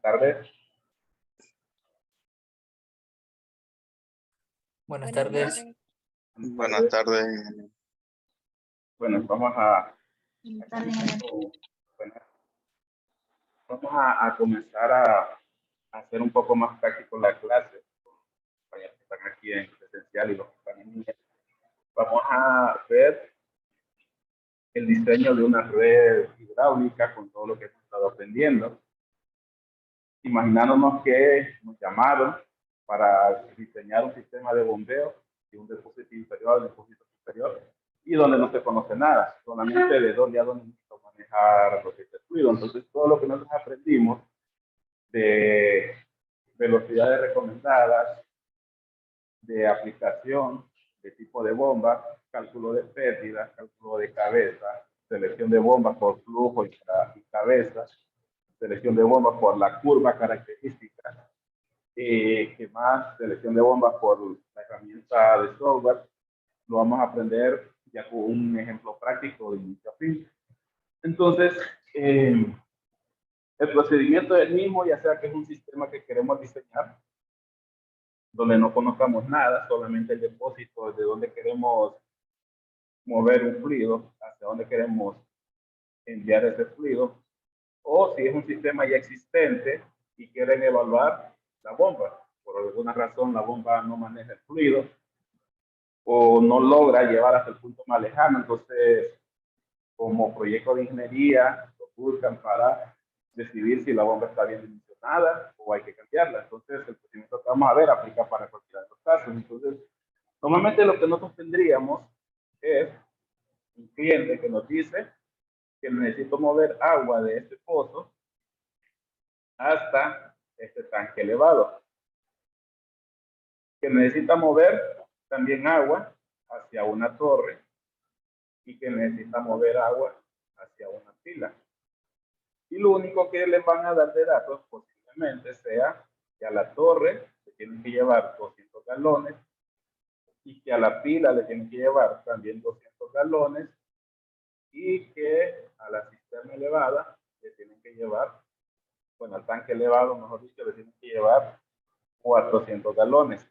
tardes. Buenas tardes. Buenas tardes. Bueno, vamos a comenzar a hacer un poco más práctico la clase. Para los que están aquí en presencial y los que están en línea. Vamos a ver el diseño de una red hidráulica con todo lo que hemos estado aprendiendo. Imaginándonos que nos llamaron para diseñar un sistema de bombeo y un depósito inferior, depósito superior, y donde no se conoce nada, solamente de dónde a dónde necesito manejar lo que es el fluido. Entonces, todo lo que nosotros aprendimos de velocidades recomendadas, de aplicación, de tipo de bomba, cálculo de pérdidas, cálculo de cabeza, selección de bombas por flujo y cabeza, selección de bombas por la curva característica, que más selección de bombas por la herramienta de software. Lo vamos a aprender ya con un ejemplo práctico de inicio a fin. Entonces, el procedimiento es el mismo, ya sea que es un sistema que queremos diseñar, donde no conozcamos nada, solamente el depósito de donde queremos mover un fluido, hacia dónde queremos enviar ese fluido, o si es un sistema ya existente y quieren evaluar la bomba. Por alguna razón la bomba no maneja el fluido o no logra llevar hasta el punto más lejano, entonces como proyecto de ingeniería lo buscan para decidir si la bomba está bien dimensionada o hay que cambiarla. Entonces el procedimiento que vamos a ver aplica para cualquiera de los casos. Entonces normalmente lo que nosotros tendríamos es un cliente que nos dice que necesito mover agua de este pozo hasta este tanque elevado, que necesita mover también agua hacia una torre y que necesita mover agua hacia una pila. Y lo único que les van a dar de datos posiblemente sea que a la torre se tienen que llevar 200 galones y que a la pila le tienen que llevar también 200 galones y que a la cisterna elevada le tienen que llevar, bueno, al tanque elevado, mejor dicho, le tienen que llevar 400 galones.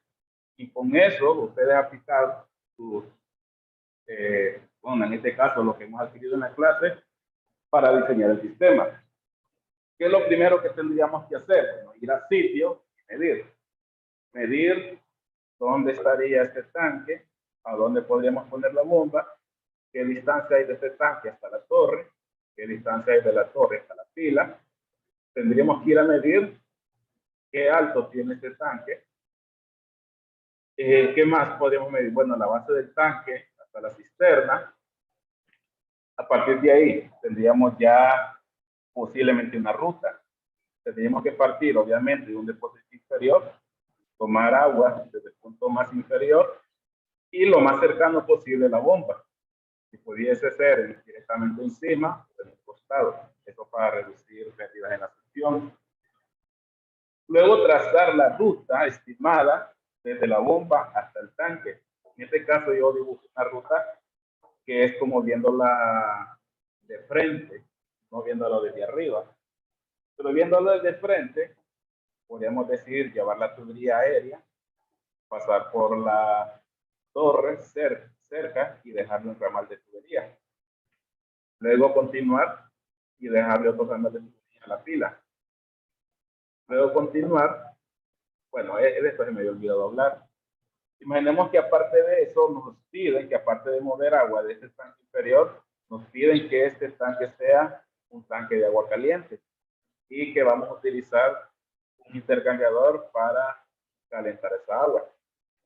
Y con eso ustedes aplican sus, bueno, en este caso lo que hemos adquirido en la clase para diseñar el sistema. ¿Qué es lo primero que tendríamos que hacer? Bueno, ir al sitio y medir. Medir dónde estaría este tanque, a dónde podríamos poner la bomba, qué distancia hay de este tanque hasta la torre, qué distancia hay de la torre hasta la pila. Tendríamos que ir a medir qué alto tiene este tanque. ¿Qué más podemos medir? Bueno, la base del tanque hasta la cisterna. A partir de ahí tendríamos ya posiblemente una ruta. Tendríamos que partir, obviamente, de un depósito inferior, tomar agua desde el punto más inferior y lo más cercano posible a la bomba. Si pudiese ser directamente encima o en el costado. Eso para reducir pérdidas en la succión. Luego trazar la ruta estimada desde la bomba hasta el tanque. En este caso yo dibujo una ruta que es como viéndola de frente, no viéndola desde arriba. Pero viéndolo desde frente, podríamos decir llevar la tubería aérea, pasar por la torre cerca y dejarle un ramal de tubería. Luego continuar y dejarle otro ramal de tubería a la pila. Luego continuar, bueno, de esto se me había olvidado hablar. Imaginemos que aparte de eso nos piden que aparte de mover agua de este tanque inferior, nos piden que este tanque sea un tanque de agua caliente y que vamos a utilizar un intercambiador para calentar esa agua.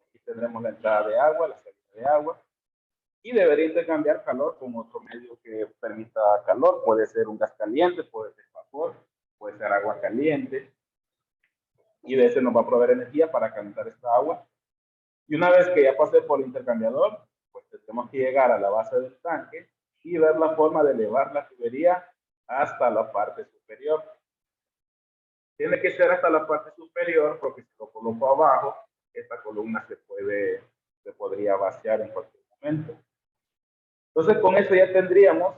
Aquí tendremos la entrada de agua, la salida de agua y debería intercambiar calor con otro medio que permita calor. Puede ser un gas caliente, puede ser vapor, puede ser agua caliente y de ese nos va a proveer energía para calentar esta agua. Y una vez que ya pasé por el intercambiador, pues tenemos que llegar a la base del tanque y ver la forma de elevar la tubería hasta la parte superior. Tiene que ser hasta la parte superior porque si lo coloco abajo, esta columna se podría vaciar en cualquier momento. Entonces con eso ya tendríamos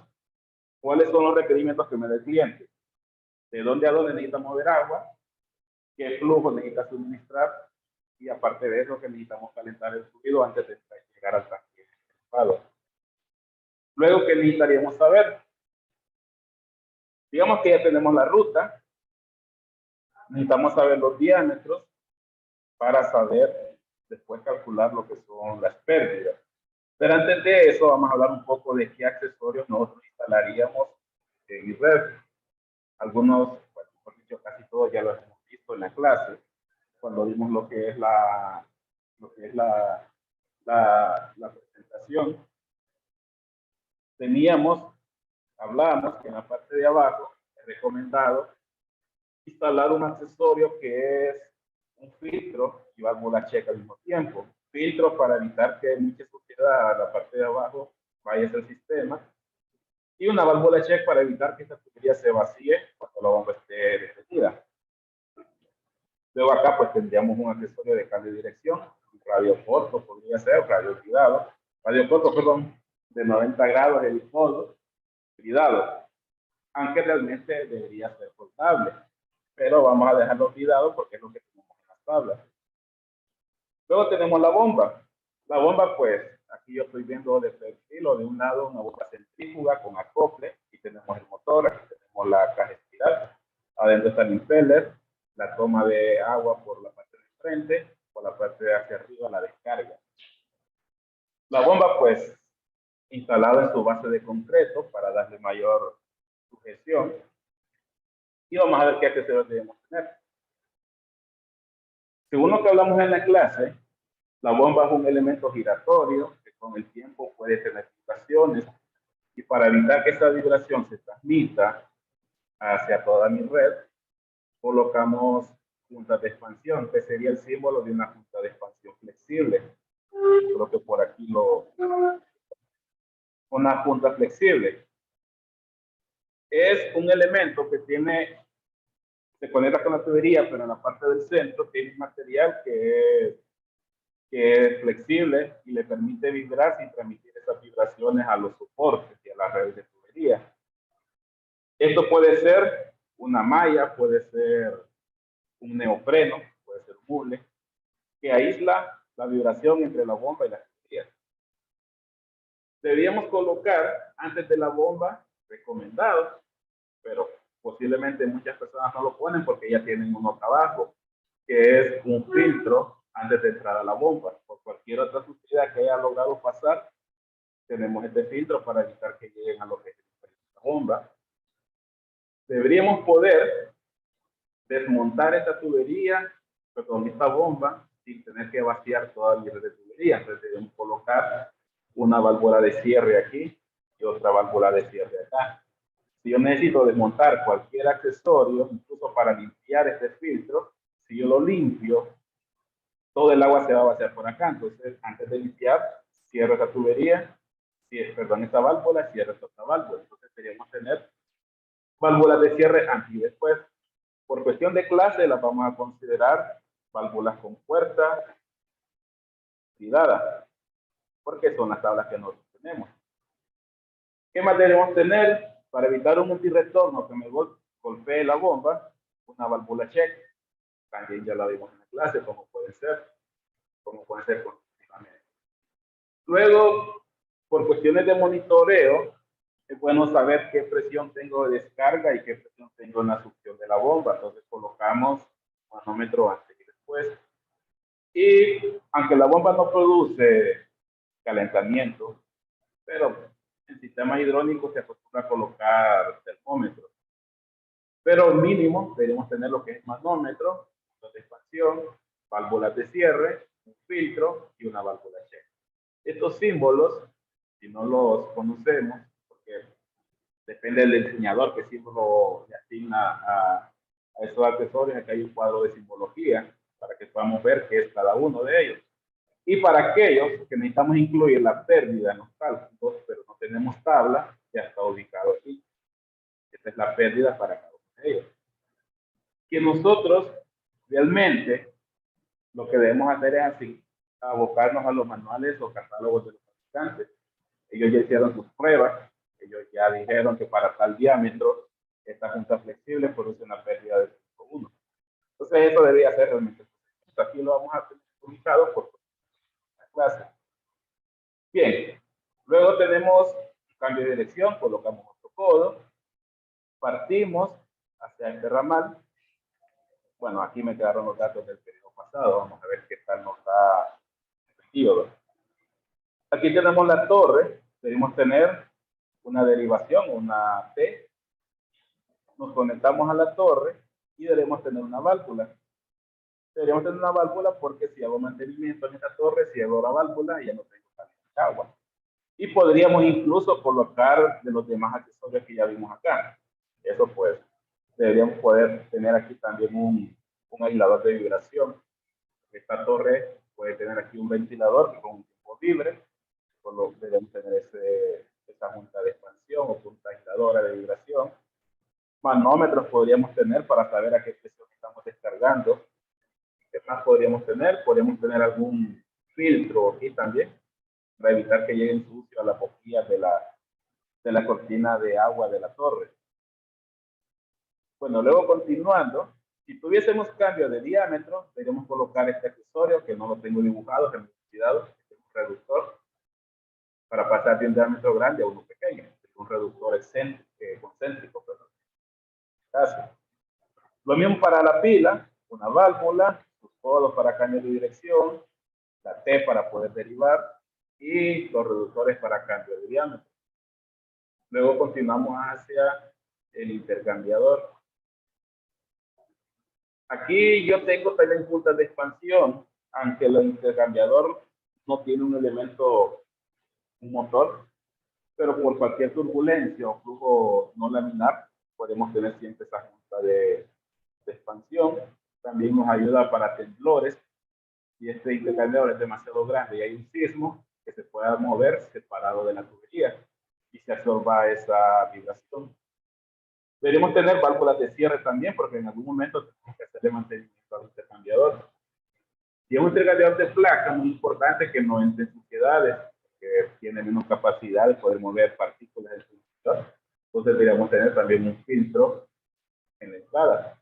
cuáles son los requerimientos que me da el cliente. De dónde a dónde necesita mover agua, qué flujo necesita suministrar y aparte de eso que necesitamos calentar el fluido antes de llegar al tanque elevado. Luego, ¿qué necesitaríamos saber? Digamos que ya tenemos la ruta, necesitamos saber los diámetros para saber después calcular lo que son las pérdidas. Pero antes de eso vamos a hablar un poco de qué accesorios nosotros instalaríamos en IRED. Algunos, bueno, por dicho, casi todos ya los hemos visto en la clase, cuando vimos lo que es la presentación. Hablábamos que en la parte de abajo es recomendado instalar un accesorio que es un filtro y válvula check al mismo tiempo. Filtro para evitar que mucha suciedad a la parte de abajo vaya hacia el sistema. Y una válvula check para evitar que esta tubería se vacíe cuando la bomba esté detenida. Luego acá pues tendríamos un accesorio de cambio de dirección, un radio corto podría ser, radio corto, perdón, de 90 grados el dipodo, cuidado, aunque realmente debería ser portable, pero vamos a dejarlo olvidado porque es lo que tenemos en las tablas. Luego tenemos la bomba. La bomba, pues, aquí yo estoy viendo de perfil o de un lado una bomba centrífuga con acople y tenemos el motor, aquí tenemos la caja espiral, adentro está el impeller, la toma de agua por la parte de frente, por la parte de hacia arriba la descarga. La bomba, pues, instalada en su base de concreto para darle mayor sujeción. Y vamos a ver qué accesorios debemos tener. Según lo que hablamos en la clase, la bomba es un elemento giratorio que con el tiempo puede tener vibraciones y para evitar que esa vibración se transmita hacia toda mi red, colocamos juntas de expansión, que sería el símbolo de una junta de expansión flexible. Creo que por aquí una junta flexible. Es un elemento que se conecta con la tubería, pero en la parte del centro tiene un material que es flexible y le permite vibrar sin transmitir esas vibraciones a los soportes y a las redes de tubería. Esto puede ser una malla, puede ser un neopreno, puede ser un hule, que aísla la vibración entre la bomba y la tubería. Deberíamos colocar antes de la bomba, recomendado, pero posiblemente muchas personas no lo ponen porque ya tienen uno abajo, que es un filtro antes de entrar a la bomba. Por cualquier otra suciedad que haya logrado pasar, tenemos este filtro para evitar que lleguen a lo que es la bomba. Deberíamos poder desmontar esta tubería, perdón, esta bomba, sin tener que vaciar toda la red de tubería. Entonces debemos colocar una válvula de cierre aquí y otra válvula de cierre acá. Si yo necesito desmontar cualquier accesorio, incluso para limpiar este filtro, si yo lo limpio, todo el agua se va a vaciar por acá. Entonces, antes de limpiar, cierro esta tubería, perdón, esta válvula, cierro esta otra válvula. Entonces, deberíamos tener válvulas de cierre antes y después. Por cuestión de clase, las vamos a considerar válvulas con puerta privada, porque son las tablas que nosotros tenemos. ¿Qué más debemos tener? Para evitar un multiretorno que me golpee la bomba, una válvula check. También ya la vimos en la clase, como puede ser continuamente. Luego, por cuestiones de monitoreo, es bueno saber qué presión tengo de descarga y qué presión tengo en la succión de la bomba. Entonces colocamos manómetro antes y después. Y aunque la bomba no produce calentamiento, pero en sistema hidráulico se acostumbra a colocar termómetros. Pero mínimo debemos tener lo que es manómetro, de expansión, válvulas de cierre, un filtro y una válvula check. Estos símbolos, si no los conocemos, porque depende del diseñador qué símbolo le asigna a esos accesorios, aquí hay un cuadro de simbología para que podamos ver qué es cada uno de ellos. Y para aquellos que necesitamos incluir la pérdida en los cálculos, pero no tenemos tabla, ya está ubicado aquí. Esta es la pérdida para cada uno de ellos. Que nosotros realmente lo que debemos hacer es así, abocarnos a los manuales o catálogos de los fabricantes. Ellos ya hicieron sus pruebas, ellos ya dijeron que para tal diámetro esta junta flexible produce una pérdida de 0.1. Entonces eso debería ser realmente. Aquí lo vamos a tener ubicado por la clase. Bien, luego tenemos cambio de dirección, colocamos otro codo, partimos hacia este ramal. Bueno, aquí me quedaron los datos del periodo pasado, vamos a ver qué tal nos da el periodo. Aquí tenemos la torre, debemos tener una derivación, una T. Nos conectamos a la torre y debemos tener una válvula. Deberíamos tener una válvula porque si hago mantenimiento en esta torre, cierro la válvula y ya no tengo agua. Y podríamos incluso colocar de los demás accesorios que ya vimos acá. Eso pues, deberíamos poder tener aquí también un aislador de vibración. Esta torre puede tener aquí un ventilador con un tiempo libre, por lo que debemos tener esa junta de expansión o punta aisladora de vibración. Manómetros podríamos tener para saber a qué presión estamos descargando. ¿Qué más podríamos tener? Podríamos tener algún filtro aquí también, para evitar que lleguen sucios a las boquillas de la cortina de agua de la torre. Bueno, luego continuando, si tuviésemos cambio de diámetro, deberíamos colocar este accesorio, que no lo tengo dibujado, que me he olvidado, es un reductor, para pasar de un diámetro grande a uno pequeño, es un reductor concéntrico. Lo mismo para la pila, una válvula, sus codos para cambio de dirección, la T para poder derivar y los reductores para cambio de diámetro. Luego continuamos hacia el intercambiador. Aquí yo tengo también puntas de expansión, aunque el intercambiador no tiene un elemento, un motor, pero por cualquier turbulencia o flujo no laminar, podemos tener siempre esa junta de expansión. También nos ayuda para temblores. Si este intercambiador es demasiado grande y hay un sismo, que se pueda mover separado de la tubería y se absorba esa vibración. Deberíamos tener válvulas de cierre también, porque en algún momento tenemos que hacerle mantenimiento al intercambiador. Y es un intercambiador de placa muy importante que no entre en suciedades, que tiene menos capacidad de poder mover partículas en su interior. Entonces deberíamos tener también un filtro en la entrada.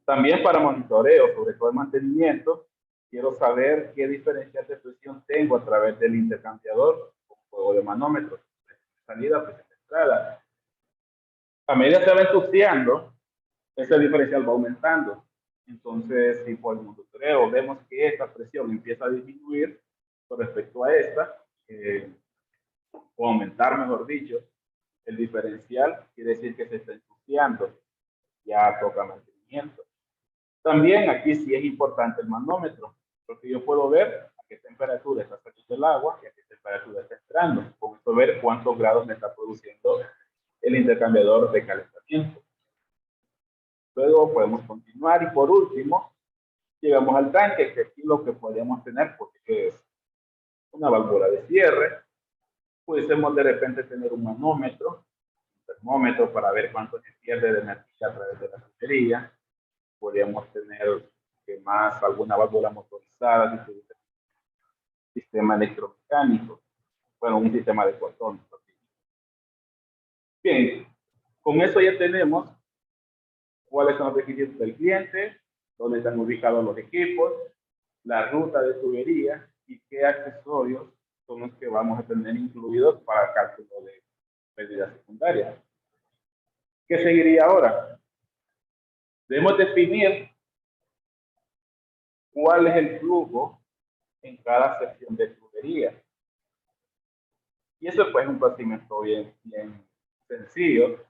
También para monitoreo, sobre todo el mantenimiento, quiero saber qué diferencial de presión tengo a través del intercambiador o de manómetros. Salida, pues en entrada. A medida que se va ensuciando, ese diferencial va aumentando. Entonces, si por el monitoreo vemos que esta presión empieza a disminuir con respecto a esta, o aumentar, mejor dicho, el diferencial, quiere decir que se está ensuciando. Ya toca mantenimiento. También aquí sí es importante el manómetro, porque yo puedo ver a qué temperatura está saliendo el agua y a qué temperatura está entrando. Puedo ver cuántos grados me está produciendo el intercambiador de calentamiento. Luego podemos continuar y por último llegamos al tanque, que aquí lo que podemos tener, porque es una válvula de cierre, pudiésemos de repente tener un manómetro, un termómetro para ver cuánto se pierde de energía a través de la tubería. Podríamos tener más alguna válvula motorizada, sistema electromecánico, bueno, un sistema de control. Bien, con eso ya tenemos cuáles son los requisitos del cliente, dónde están ubicados los equipos, la ruta de tubería y qué accesorios son los que vamos a tener incluidos para cálculo de medidas secundarias. ¿Qué seguiría ahora? Debemos definir cuál es el flujo en cada sección de tubería. Y eso pues es un procedimiento bien sencillo.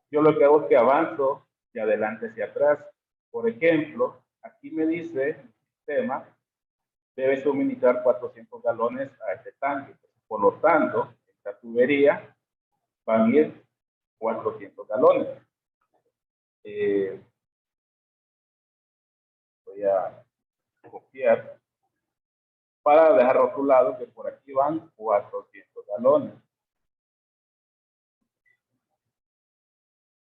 Yo lo que hago es que avanzo de adelante hacia atrás. Por ejemplo, aquí me dice el sistema debe suministrar 400 galones a este tanque. Por lo tanto, esta tubería van a ir 400 galones. Voy a copiar para dejar rotulado que por aquí van 400 galones.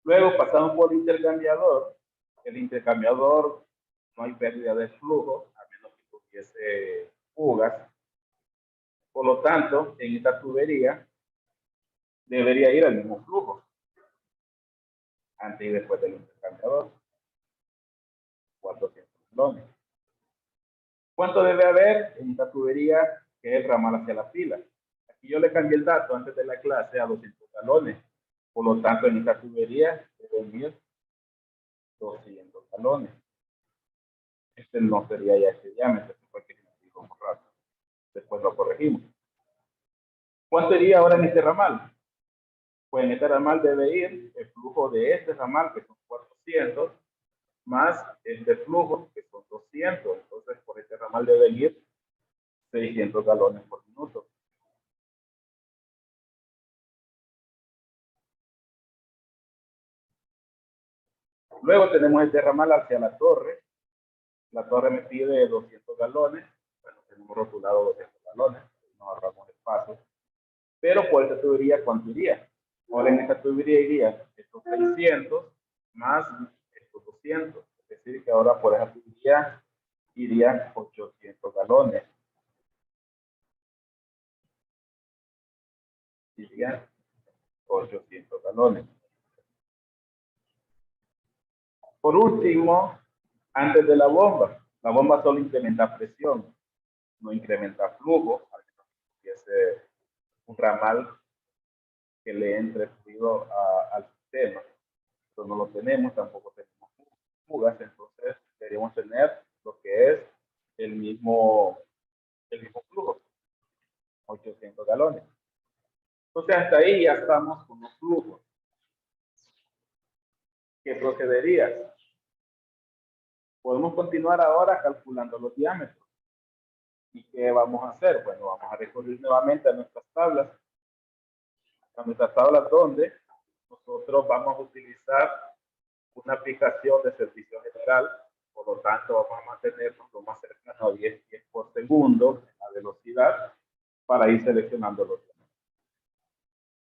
Luego pasamos por el intercambiador. El intercambiador no hay pérdida de flujo, a menos que tuviese fugas. Por lo tanto, en esta tubería debería ir al mismo flujo. antes y después del intercambiador. 400 galones. ¿Cuánto debe haber en esta tubería que es el ramal hacia la pila? Aquí yo le cambié el dato antes de la clase a 200 galones. Por lo tanto, en esta tubería deben ir 200 galones. Este no sería ya este diámetro, porque nos dijo un rato. Después lo corregimos. ¿Cuánto iría ahora en este ramal? Pues en este ramal debe ir el flujo de este ramal, que son 400, más este flujo, que son 200. Entonces, por este ramal debe ir 600 galones por minuto. Luego tenemos este ramal hacia la torre. La torre me pide 200 galones. Bueno, tenemos rotulado 200 galones. No ahorramos espacio. Pero por esta tubería, ¿cuánto iría? Ahora en esta tubería iría estos 600 más estos 200. Es decir, que ahora por esa tubería irían 800 galones. Irían 800 galones. Por último, antes de la bomba solo incrementa presión, no incrementa flujo, que es un ramal que le entre fluido al sistema. Esto no lo tenemos, tampoco tenemos fugas, entonces deberíamos tener lo que es el mismo flujo, 800 galones. Entonces hasta ahí ya estamos con los flujos. ¿Qué procederías? Podemos continuar ahora calculando los diámetros. ¿Y qué vamos a hacer? Bueno, vamos a recurrir nuevamente a nuestras tablas. A nuestras tablas donde nosotros vamos a utilizar una aplicación de servicio general. Por lo tanto, vamos a mantenernos lo más cercano a 10 pies por segundo en la velocidad para ir seleccionando los diámetros.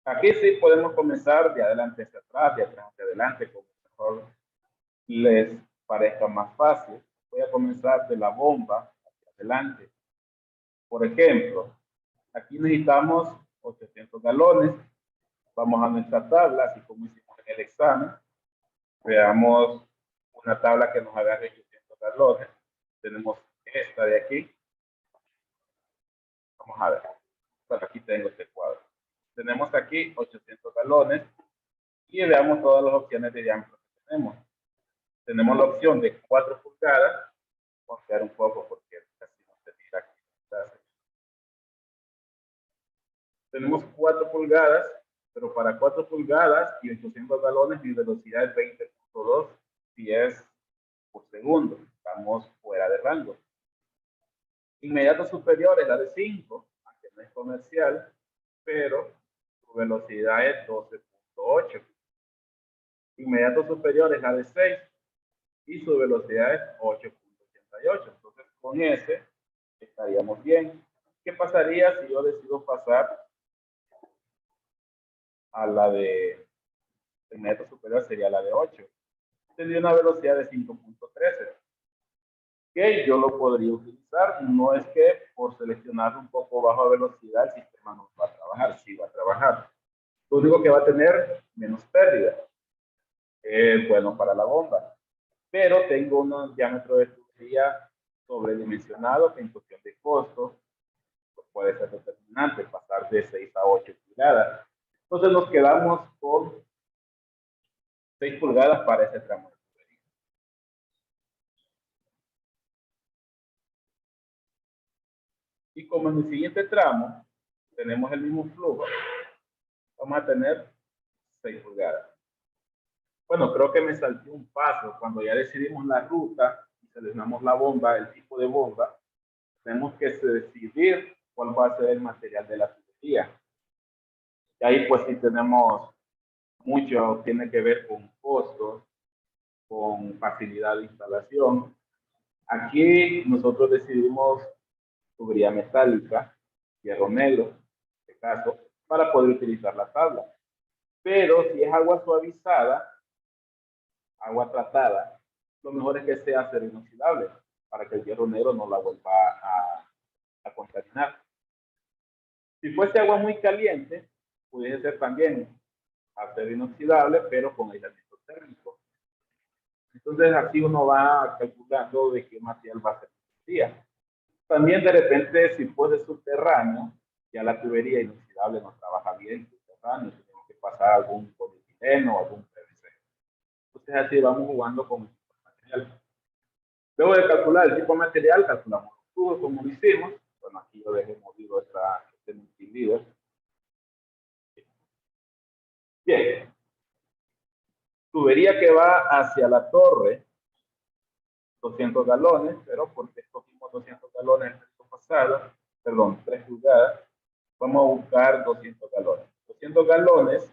Aquí sí podemos comenzar de adelante hacia atrás, de atrás hacia adelante, como mejor les parezca más fácil. Voy a comenzar de la bomba hacia adelante. Por ejemplo, aquí necesitamos 800 galones. Vamos a nuestra tabla, así como hicimos en el examen. Veamos una tabla que nos agarre 800 galones. Tenemos esta de aquí. Vamos a ver. Bueno, aquí tengo este cuadro. Tenemos aquí 800 galones y veamos todas las opciones de diámetro que tenemos. Tenemos la opción de 4 pulgadas. Vamos a quedar un poco porque casi no se mira aquí. Tenemos 4 pulgadas, pero para 4 pulgadas y 800 galones mi velocidad es 20.2 pies por segundo. Estamos fuera de rango. Inmediato superior es la de 5, aunque no es comercial, pero su velocidad es 12.8. Inmediato superior es la de 6 y su velocidad es 8.88. Entonces con ese estaríamos bien. ¿Qué pasaría si yo decido pasar a la de inmediato superior? Sería la de 8. Tendría una velocidad de 5.13. Que yo lo podría utilizar. No es que por seleccionar un poco bajo velocidad el sistema no va a trabajar, sí va a trabajar. Lo único que va a tener menos pérdida. Es bueno para la bomba. Pero tengo un diámetro de tubería sobredimensionado que en cuestión de costo puede ser determinante, pasar de 6 a 8 pulgadas. Entonces nos quedamos con 6 pulgadas para ese tramo. Y como en el siguiente tramo tenemos el mismo flujo, vamos a tener 6 pulgadas. Bueno, creo que me salté un paso. Cuando ya decidimos la ruta y seleccionamos la bomba, el tipo de bomba, tenemos que decidir cuál va a ser el material de la tubería. Y ahí pues sí tenemos mucho, tiene que ver con costos, con facilidad de instalación. Aquí nosotros decidimos tubería metálica, hierro negro, en este caso, para poder utilizar la tabla. Pero si es agua suavizada, agua tratada, lo mejor es que sea acero inoxidable para que el hierro negro no la vuelva a contaminar. Si fuese agua muy caliente, pudiese ser también acero inoxidable, pero con aislamiento térmico. Entonces así uno va calculando de qué material va a ser la tubería. También de repente, si fuese subterráneo, ya la tubería inoxidable no trabaja bien subterráneo, tenemos que pasar algún polietileno o algún PVC. Entonces así vamos jugando con el tipo de material. Luego de calcular el tipo de material, calculamos los tubos como lo hicimos. Bueno, aquí yo dejé movido este multilíder. Bien. Tubería que va hacia la torre, 200 galones, pero porque escogimos 200 galones el año pasado, perdón, 3 pulgadas, vamos a buscar 200 galones. 200 galones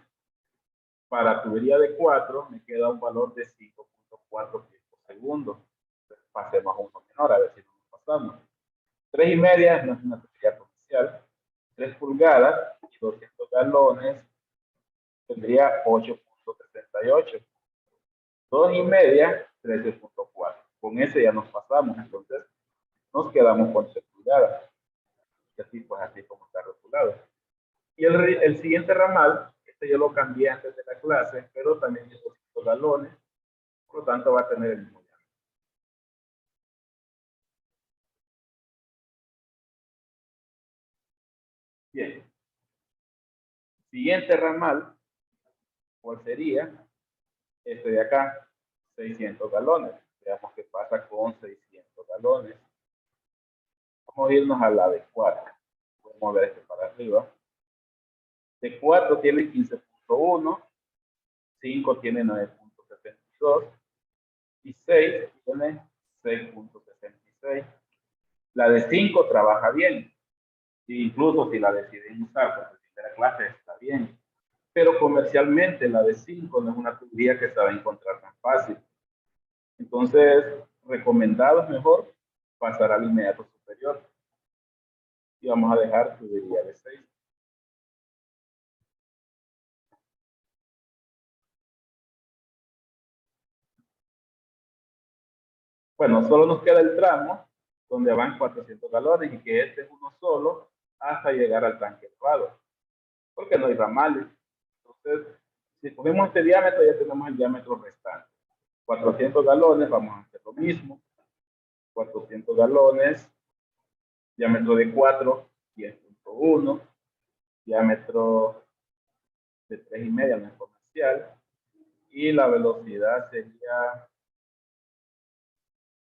para tubería de 4 me queda un valor de 5.4 pies por segundo. Entonces, pasemos a uno menor a ver si nos pasamos. 3,5 no es una tubería comercial. 3 pulgadas y 200 galones tendría 8.68. 2,5, 13.4. Con ese ya nos pasamos, entonces nos quedamos con 3 pulgadas. Y así, pues así como está rotulado. Y el siguiente ramal, este yo lo cambié antes de la clase, pero también es 200 galones, por lo tanto va a tener el mismo diámetro. Bien. Siguiente ramal, ¿cuál sería? Este de acá, 600 galones. Veamos qué pasa con 600 galones. Vamos a irnos a la de 4. Voy a mover este para arriba. De 4 tiene 15.1, 5 tiene 9.72 y 6 tiene 6.66. La de 5 trabaja bien, incluso si la deciden usar por primera clase está bien, pero comercialmente la de 5 no es una tubería que se va a encontrar tan fácil. Entonces, recomendado es mejor pasar al inmediato superior. Y vamos a dejar tubería de 6. Bueno, solo nos queda el tramo donde van 400 galones y que este es uno solo hasta llegar al tanque elevado, porque no hay ramales. Entonces, si cogemos este diámetro, ya tenemos el diámetro restante. 400 galones, vamos a hacer lo mismo. 400 galones, diámetro de 4, 10.1, diámetro de 3,5, no es comercial, y la velocidad sería,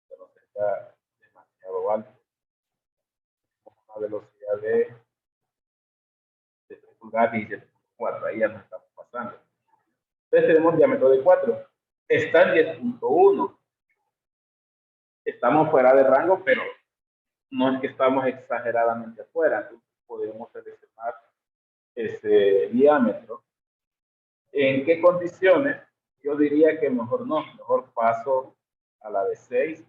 pero sería demasiado alto. Una velocidad de 3 pulgadas y 7.4, ahí ya nos estamos pasando. Entonces tenemos diámetro de 4, está en 10.1. Estamos fuera de rango, pero no es que estamos exageradamente fuera. Entonces podemos seleccionar ese diámetro. ¿En qué condiciones? Yo diría que mejor no, mejor paso a la de 6.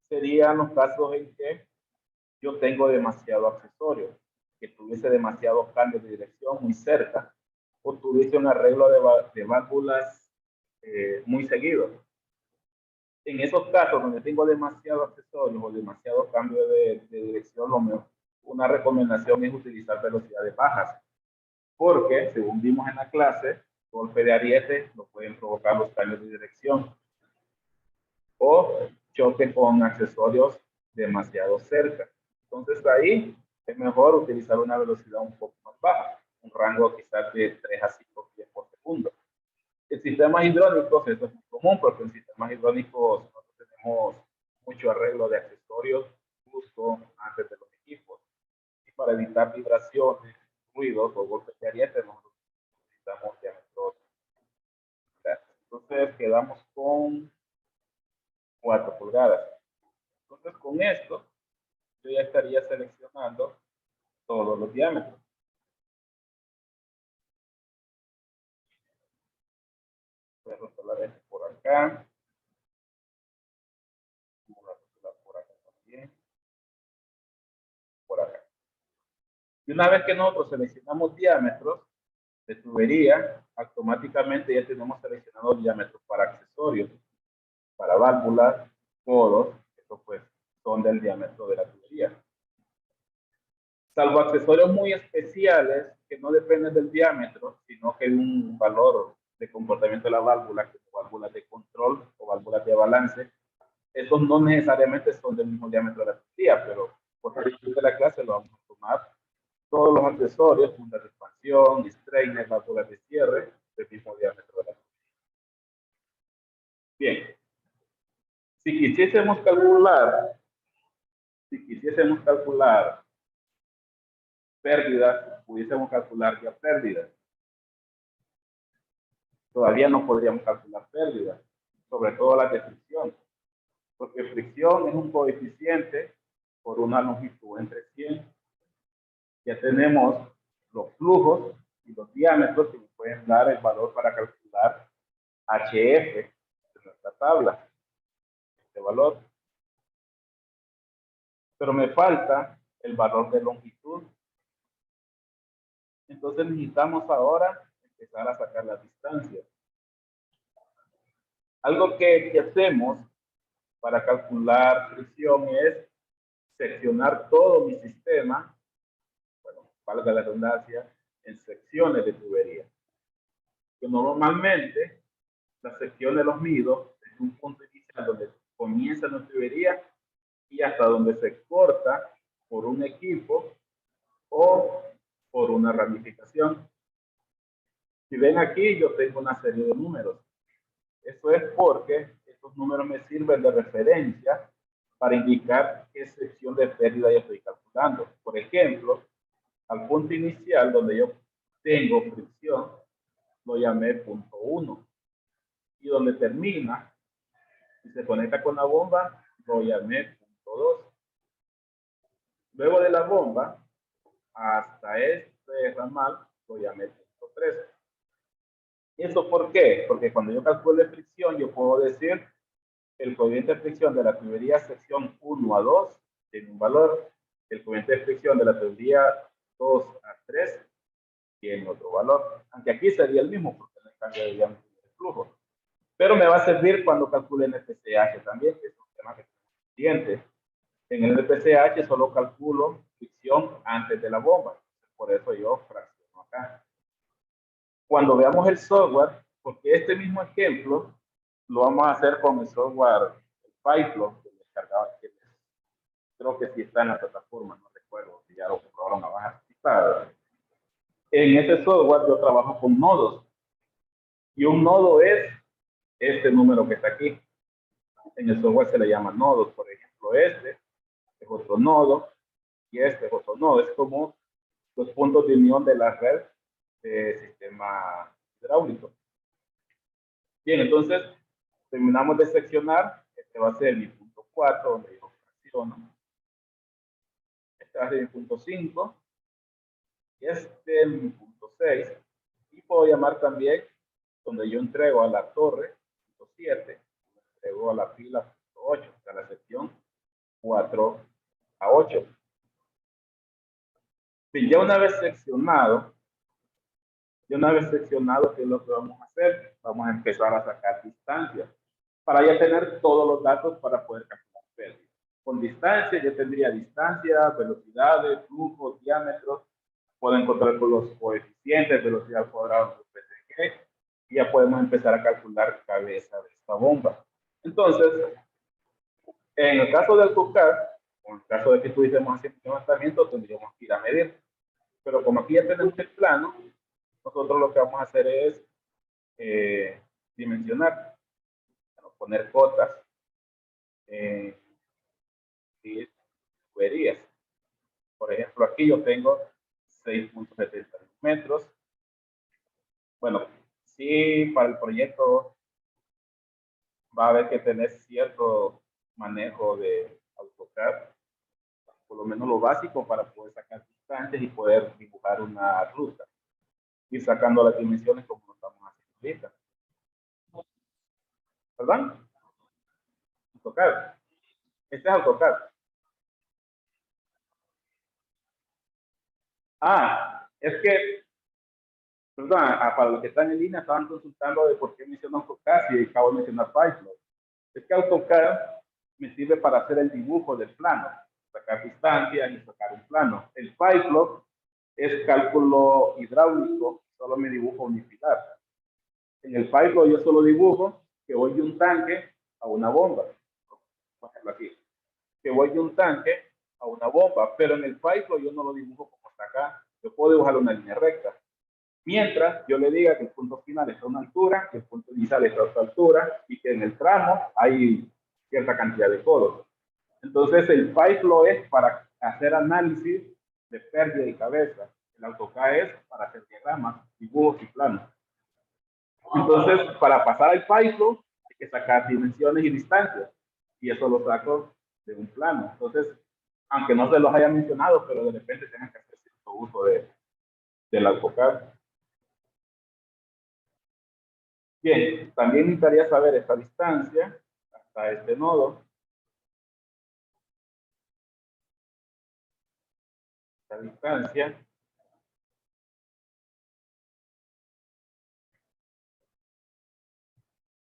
Serían los casos en que yo tengo demasiado accesorio, que tuviese demasiados cambios de dirección muy cerca, o tuviese un arreglo de válvulas muy seguido. En esos casos donde tengo demasiado accesorios o demasiado cambio de dirección, una recomendación es utilizar velocidades bajas, porque según vimos en la clase, golpe de ariete lo pueden provocar los cambios de dirección o choque con accesorios demasiado cerca. Entonces ahí es mejor utilizar una velocidad un poco más baja, un rango quizás de 3 a 5 pies por segundo. En sistemas hidráulicos esto es muy común porque en sistemas hidráulicos nosotros tenemos mucho arreglo de accesorios justo antes de los equipos. Y para evitar vibraciones, ruidos o golpes de ariete, nosotros necesitamos diámetros. Entonces quedamos con 4 pulgadas. Entonces con esto yo ya estaría seleccionando todos los diámetros. Voy a rotular este por acá. Voy a rotular por acá también. Por acá. Y una vez que nosotros seleccionamos diámetros de tubería, automáticamente ya tenemos seleccionados diámetros para accesorios, para válvulas, coros, estos pues son del diámetro de la tubería. Salvo accesorios muy especiales que no dependen del diámetro, sino que hay un valor de comportamiento de la válvula, como válvulas de control o válvulas de balance. Estos no necesariamente son del mismo diámetro de la tubería, pero por el inicio de la clase lo vamos a tomar todos los accesorios, puntas de expansión, strainers, válvulas de cierre, del mismo diámetro de la tubería. Bien, si quisiésemos calcular pérdidas, pudiésemos calcular ya pérdidas. Todavía no podríamos calcular pérdidas, sobre todo las de fricción, porque fricción es un coeficiente por una longitud entre 100. Ya tenemos los flujos y los diámetros que nos pueden dar el valor para calcular HF de nuestra tabla, este valor. Pero me falta el valor de longitud. Entonces necesitamos ahora empezar a sacar las distancias. Algo que hacemos para calcular fricción es seccionar todo mi sistema, bueno, valga la redundancia, en secciones de tubería. Que normalmente las secciones los mido desde un punto inicial donde comienza la tubería y hasta donde se corta por un equipo o por una ramificación. Si ven aquí, yo tengo una serie de números. Eso es porque estos números me sirven de referencia para indicar qué sección de pérdida yo estoy calculando. Por ejemplo, al punto inicial donde yo tengo fricción, lo llamé punto 1. Y donde termina y se conecta con la bomba, lo llamé punto 2. Luego de la bomba hasta este ramal, lo llamé punto 3. ¿Eso por qué? Porque cuando yo calculo la fricción, yo puedo decir el coeficiente de fricción de la tubería sección 1 a 2 tiene un valor, el coeficiente de fricción de la tubería 2 a 3 tiene otro valor. Aunque aquí sería el mismo porque no cambia de diámetro de flujo. Pero me va a servir cuando calcule el FCH también, que es un tema que tenemos pendiente. En el FCH solo calculo fricción antes de la bomba. Por eso yo fracciono acá. Cuando veamos el software, porque este mismo ejemplo lo vamos a hacer con el software PyFlow, que creo que sí está en la plataforma, no recuerdo si ya lo comprobaron abajo. En ese software yo trabajo con nodos. Y un nodo es este número que está aquí. En el software se le llama nodos. Por ejemplo, este es otro nodo y este es otro nodo. Es como los puntos de unión de la red de sistema hidráulico. Bien, entonces terminamos de seccionar. Este va a ser mi punto 4, donde yo fracciono. Este va a ser mi punto 5. Y este es mi punto 6. Y puedo llamar también donde yo entrego a la torre, punto 7, entrego a la fila, punto 8, a la sección 4 a 8. Bien, ya una vez seccionado, ¿qué es lo que vamos a hacer? Vamos a empezar a sacar distancias para ya tener todos los datos para poder calcular pérdida. Con distancia ya tendría distancia, velocidades, flujos, diámetros. Puedo encontrar con los coeficientes, velocidad al cuadrado de PTG, y ya podemos empezar a calcular cabeza de esta bomba. Entonces, en el caso del AutoCAD, o en el caso de que estuviésemos haciendo un levantamiento, tendríamos que ir a medir. Pero como aquí ya tenemos el plano, nosotros lo que vamos a hacer es dimensionar, poner cotas y tuberías. Por ejemplo, aquí yo tengo 6.70 metros. Bueno, sí, para el proyecto va a haber que tener cierto manejo de AutoCAD, por lo menos lo básico para poder sacar distancias y poder dibujar una ruta. Ir sacando las dimensiones como lo estamos haciendo ahorita. ¿Perdón? AutoCAD. Este es AutoCAD. Es que, perdón, para los que están en línea estaban consultando de por qué menciono AutoCAD y acabo de mencionar PyFlow. Es que AutoCAD me sirve para hacer el dibujo del plano, sacar distancias y sacar un plano. El PyFlow es cálculo hidráulico, solo me dibujo unifilar. En el PyFlow yo solo dibujo que voy de un tanque a una bomba. Por ejemplo aquí. Que voy de un tanque a una bomba, pero en el PyFlow yo no lo dibujo como está acá. Yo puedo dibujar una línea recta. Mientras yo le diga que el punto final está a una altura, que el punto inicial está a otra altura y que en el tramo hay cierta cantidad de codos. Entonces el PyFlow es para hacer análisis de pérdida de cabeza. El AutoCAD es para hacer diagramas, dibujos y planos. Entonces, para pasar al PyFlow hay que sacar dimensiones y distancias. Y eso lo saco de un plano. Entonces, aunque no se los haya mencionado, pero de repente tengan que hacer cierto uso del AutoCAD. Bien, también necesitaría saber esta distancia hasta este nodo. Esta distancia.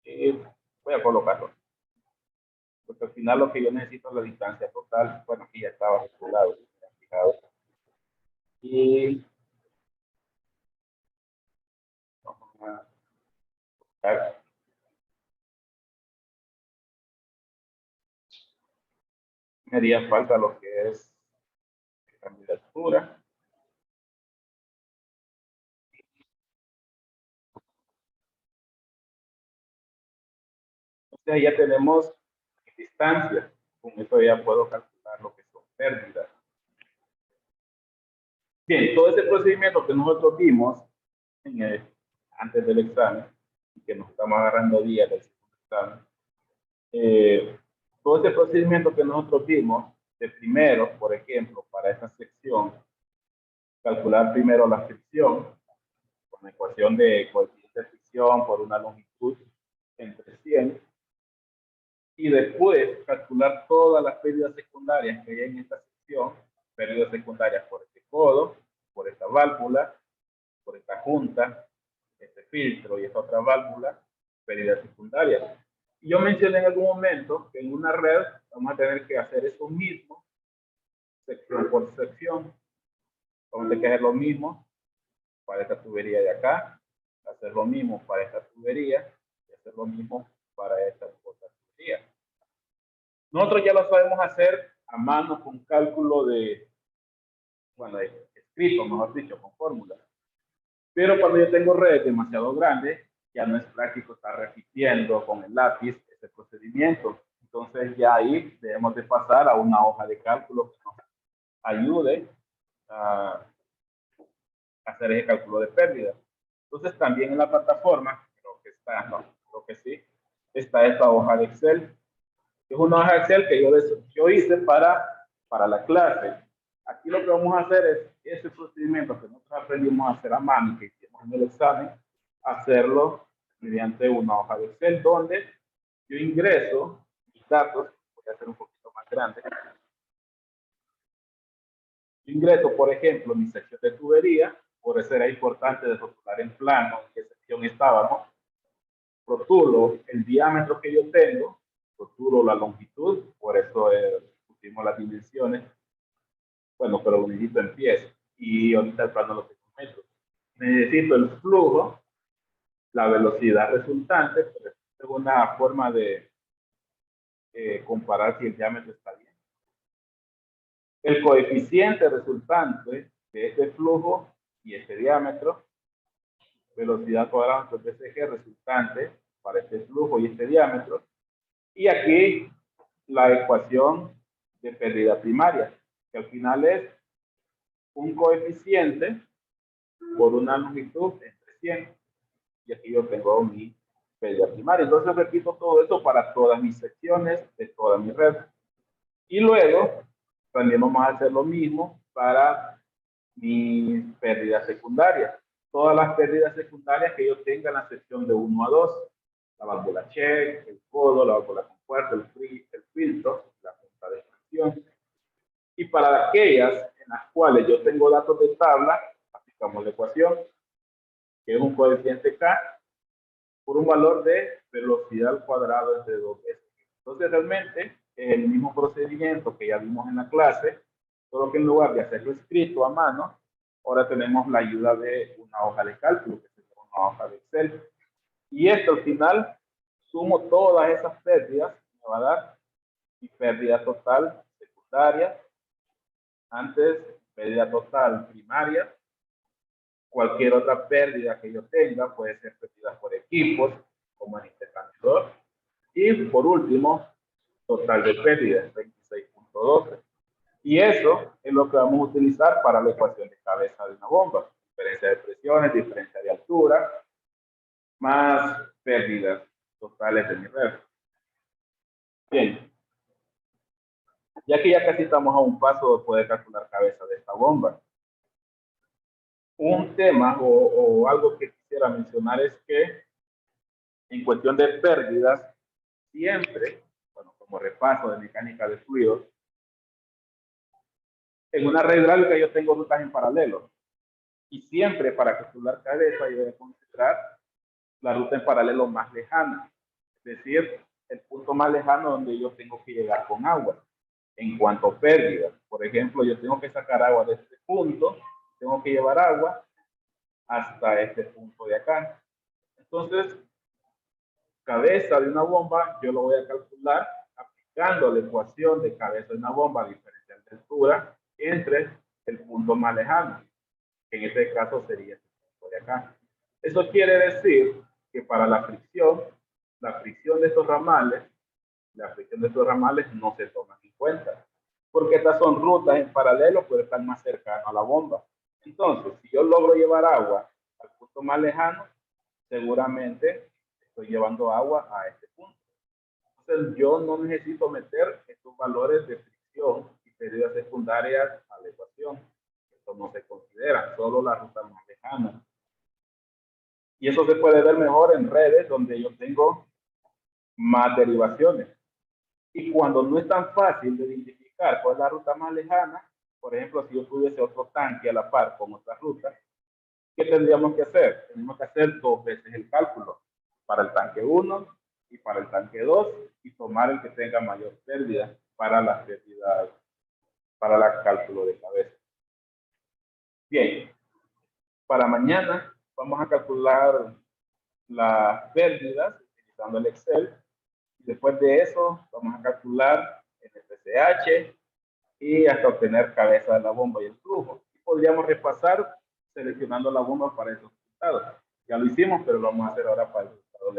Y voy a colocarlo. Porque al final lo que yo necesito es la distancia total. Bueno, aquí ya estaba calculado. Y vamos a buscar. Me haría falta lo que es candidatura. O sea, ya tenemos distancia. Con esto ya puedo calcular lo que son pérdidas. Bien, todo ese procedimiento que nosotros vimos antes del examen, y que nos estamos agarrando días del segundo examen, todo ese procedimiento que nosotros vimos, de primero, por ejemplo, para esta sección, calcular primero la fricción, con la ecuación de coeficiente de fricción por una longitud entre 100, y después calcular todas las pérdidas secundarias que hay en esta sección, pérdidas secundarias por este codo, por esta válvula, por esta junta, este filtro y esta otra válvula, pérdidas secundarias. Y yo mencioné en algún momento que en una red vamos a tener que hacer eso mismo, sección por sección. Vamos a tener que hacer lo mismo para esta tubería de acá, hacer lo mismo para esta tubería y hacer lo mismo para esta otra tubería. Nosotros ya lo sabemos hacer a mano con cálculo bueno, escrito, mejor dicho, con fórmulas. Pero cuando yo tengo redes demasiado grandes, ya no es práctico estar repitiendo con el lápiz ese procedimiento. Entonces ya ahí debemos de pasar a una hoja de cálculo que nos ayude a hacer ese cálculo de pérdida. Entonces también en la plataforma, creo que está, no, creo que sí, está esta hoja de Excel. Es una hoja de Excel que yo hice para la clase. Aquí lo que vamos a hacer es ese procedimiento que nosotros aprendimos a hacer a mano, que hicimos en el examen, hacerlo mediante una hoja de Excel donde yo ingreso mis datos. Voy a hacer un poquito más grande. Yo ingreso, por ejemplo, mi sección de tubería. Por eso era importante de rotular en plano en qué sección estábamos. Rotulo el diámetro que yo tengo, rotulo la longitud, por eso pusimos las dimensiones. Bueno, pero lo necesito en pies y ahorita el plano lo tengo en metros. Necesito el flujo, la velocidad resultante, pero es una forma de comparar si el diámetro está bien. El coeficiente resultante de este flujo y este diámetro, velocidad cuadrada por BCG resultante para este flujo y este diámetro. Y aquí la ecuación de pérdida primaria, que al final es un coeficiente por una longitud entre 100. Y aquí yo tengo mi pérdida primaria. Entonces repito todo esto para todas mis secciones de toda mi red. Y luego también vamos a hacer lo mismo para mis pérdidas secundarias. Todas las pérdidas secundarias que yo tenga en la sección de 1 a 2. La válvula check, el codo, la válvula compuerta, el filtro, la punta de extracción. Y para aquellas en las cuales yo tengo datos de tabla, aplicamos la ecuación, que es un coeficiente K, por un valor de velocidad al cuadrado entre 2 veces. Entonces realmente es el mismo procedimiento que ya vimos en la clase, solo que en lugar de hacerlo escrito a mano, ahora tenemos la ayuda de una hoja de cálculo, que es una hoja de Excel. Y esto al final, sumo todas esas pérdidas, me va a dar mi pérdida total secundaria, antes pérdida total primaria, cualquier otra pérdida que yo tenga, puede ser pérdida por equipos, como en este caso, y por último, total de pérdidas, 26.12. Y eso es lo que vamos a utilizar para la ecuación de cabeza de una bomba. Diferencia de presiones, diferencia de altura, más pérdidas totales de nivel. Bien. Ya que ya casi estamos a un paso de poder calcular cabeza de esta bomba. Un tema o algo que quisiera mencionar es que en cuestión de pérdidas, siempre, bueno, como repaso de mecánica de fluidos, en una red hidráulica yo tengo rutas en paralelo. Y siempre para calcular cabeza yo voy a considerar la ruta en paralelo más lejana. Es decir, el punto más lejano donde yo tengo que llegar con agua. En cuanto a pérdidas, por ejemplo, yo tengo que sacar agua de este punto, tengo que llevar agua hasta este punto de acá. Entonces, cabeza de una bomba, yo lo voy a calcular aplicando la ecuación de cabeza de una bomba diferencial de altura entre el punto más lejano, que en este caso sería este punto de acá. Eso quiere decir que para la fricción de estos ramales, no se toman en cuenta, porque estas son rutas en paralelo, pero están más cercanas a la bomba. Entonces, si yo logro llevar agua al punto más lejano, seguramente estoy llevando agua a este punto. Entonces, yo no necesito meter estos valores de fricción y pérdidas secundarias a la ecuación. Esto no se considera, solo la ruta más lejana. Y eso se puede ver mejor en redes donde yo tengo más derivaciones. Y cuando no es tan fácil de identificar cuál es la ruta más lejana, por ejemplo, si yo tuviese otro tanque a la par con otra ruta, ¿qué tendríamos que hacer? Tenemos que hacer 2 veces el cálculo, para el tanque 1 y para el tanque 2, y tomar el que tenga mayor pérdida para las pérdidas, para el cálculo de cabeza. Bien, para mañana vamos a calcular las pérdidas utilizando el Excel. Y después de eso, vamos a calcular el FCH y hasta obtener cabeza de la bomba y el flujo. Y podríamos repasar seleccionando la bomba para esos resultados. Ya lo hicimos, pero lo vamos a hacer ahora para el resultado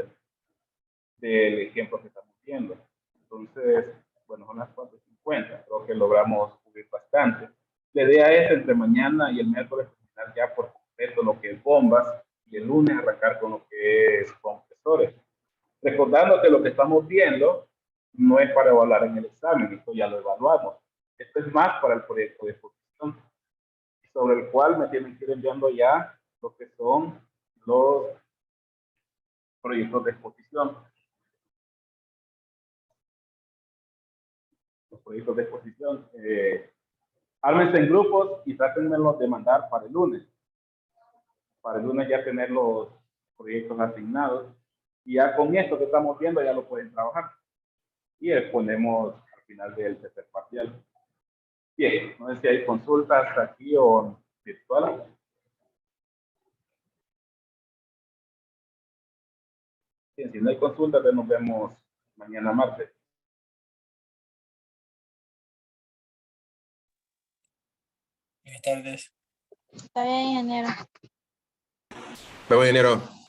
del ejemplo que estamos viendo. Entonces, bueno, son las 4:50. Creo que logramos cubrir bastante. La idea es entre mañana y el miércoles terminar ya por completo lo que es bombas y el lunes arrancar con lo que es compresores. Recordando que lo que estamos viendo no es para evaluar en el examen, esto ya lo evaluamos. Esto es más para el proyecto de exposición, sobre el cual me tienen que ir enviando ya lo que son los proyectos de exposición. Los proyectos de exposición. Ármense en grupos y trátenmelos de mandar para el lunes. Para el lunes ya tener los proyectos asignados. Y ya con esto que estamos viendo ya lo pueden trabajar. Y exponemos al final del tercer parcial. Bien, no sé si hay consultas aquí o virtual. Bien, si no hay consultas, nos vemos mañana martes. Buenas tardes. Está bien, ingeniero. Me voy, ingeniero.